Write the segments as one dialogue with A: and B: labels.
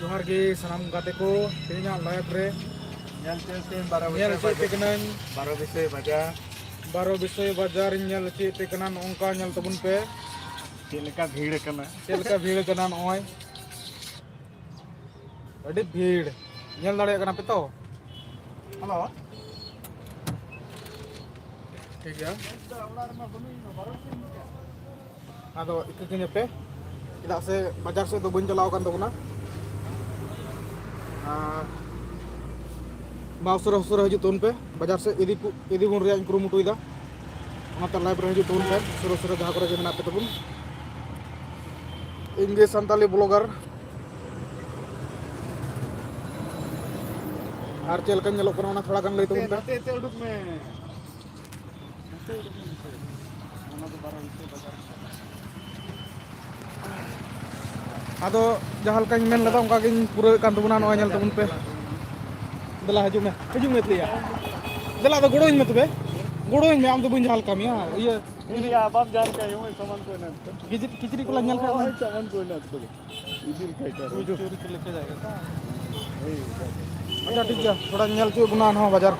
A: जोहार गे सनाम गाते को तेना लाइव रे
B: Yang cewek
A: nyel ci tekenan
B: baru bisa baca
A: baro bisoy bajar nyel ci tekenan ongka nyel tabun pe
B: cilaka भीड़ करना
A: चेलका भीड़ kana noy adi भीड़ nyel dare kana pe to
B: halo
A: ठीक है ado ikutnya pe tidak se bajar se do bun chalaw kan tabuna mau surah haju tun pe bajar se idi bun riya kurumutu ida onata live re haju tun pe surah jaha kore je mena pe tabun इंगे Santali blogger और चल कर ñelo kono थोड़ा gun लई तबन पे
B: ते उडुक में ona तो बारह से बाजार
A: आदो जहां लका मेन लदा उनका गिन पूरा कान तबना नय ñel तबन पे दला हजू में लिया दला तो गोड़ो में तबे गोड़ो में आम तो बुन जहां लका मिया ये
B: ini abang जान का यूं सामान को ना
A: किचरी को ñel खा
B: सामान को ना तो इधर काय कर
A: चोरी के लेके जाएगा अच्छा ठीक है थोड़ा ñel के बुना ना बाजार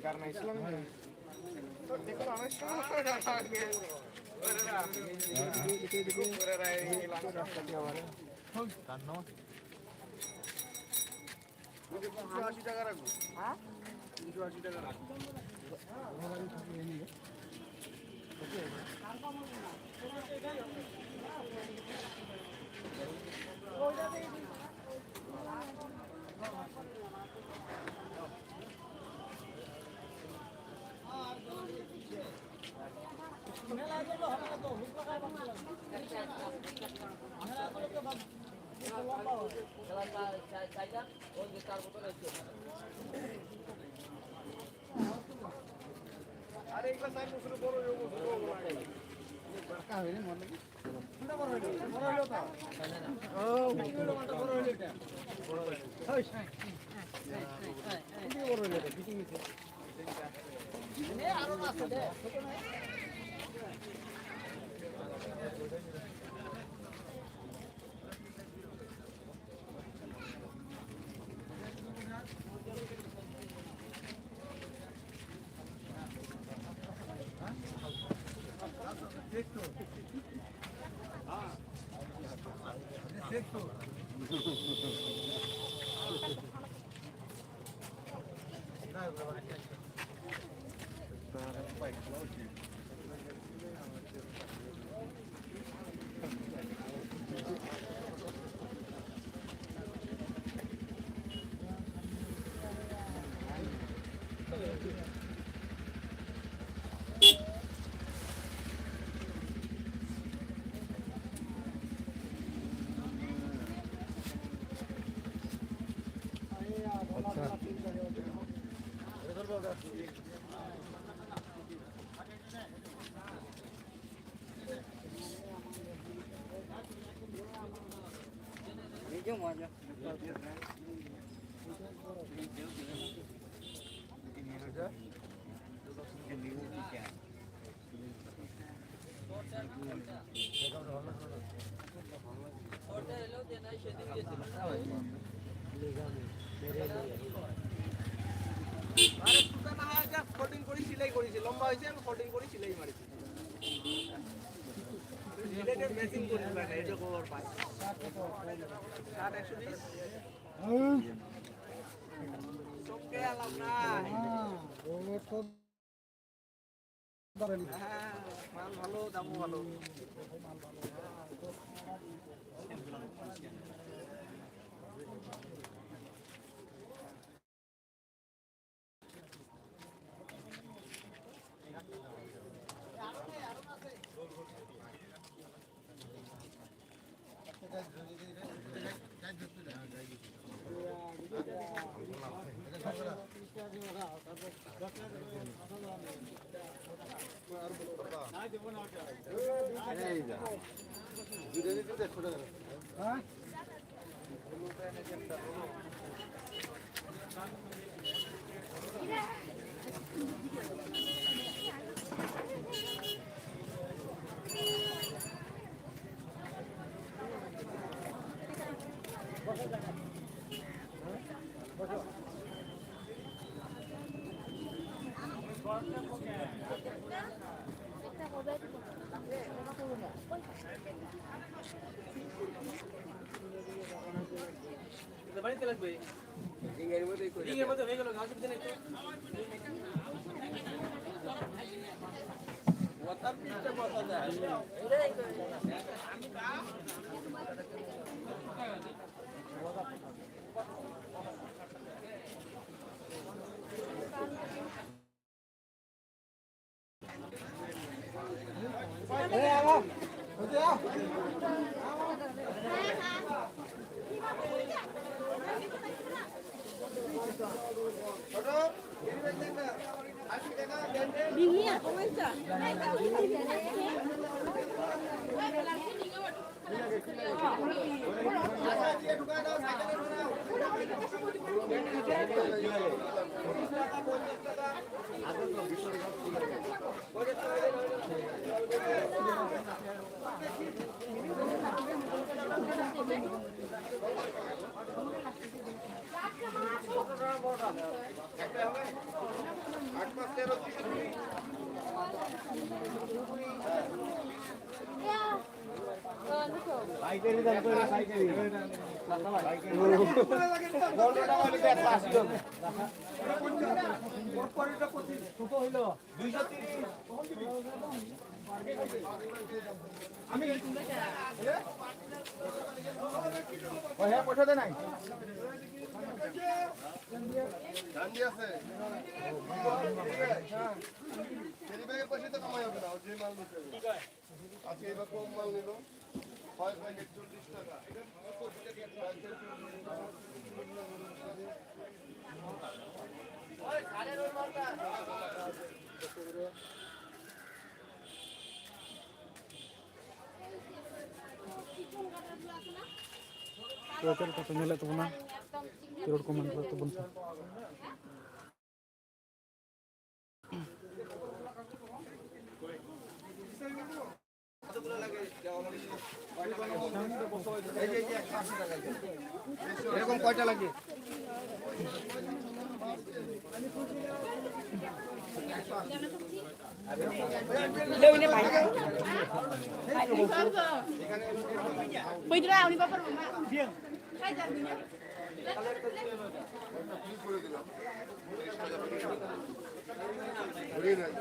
A: karena Islam तो देखो हमें शुरू हो रहा है itu रास्ता क्या वाला कानो मुझे 280 টাকা রাখো हां 280 টাকা রাখো अरे एक बार साइड दूसरे बोरो यो बड़का है मन लगी थोड़ा बोरो होता ओ बोरो लेता हाय ये बोरो लेता फिटिंग में ने आरो ना से दे
C: ফোল্ডিং করে সিলাই করেছি, লম্বা হয়েছে আমি ফোল্ডিং করে সিলাই মারিছি। সিলাইটা মেশিং করে লাগে এটা কভার পাই 60 120 সবকে আলাম না। হ্যাঁ মাল ভালো, দামও ভালো। বাড়িতে লাগবে রিংয়ের মধ্যে হয়ে গেল, অসুবিধা নেই। ওয়াটার পিসটা কথা যায়
D: Dingin, ¿cómo está?
C: পয়সা নাই
B: ডান্ডি আছে কেরি ব্যাগে পয়সা তো কামাই হবে না, যে মাল নিতে হবে। আজকে এবার কম মাল নিল, 6 প্যাকেট 40 টাকা।
A: ᱪᱮᱫ ᱞᱮᱠᱟ ᱯᱮ ᱧᱮᱞᱮᱫ ᱛᱟᱵᱚᱱᱟ ᱨᱚᱲ ᱠᱚ ᱢᱮᱱ ᱛᱟᱵᱚᱱ ᱯᱮ।
C: এরকম কয়টা লাগে?
D: Pwede na, hindi pa pa rin. Kahit sabi niya.
B: ঘুরিয়ে নেয়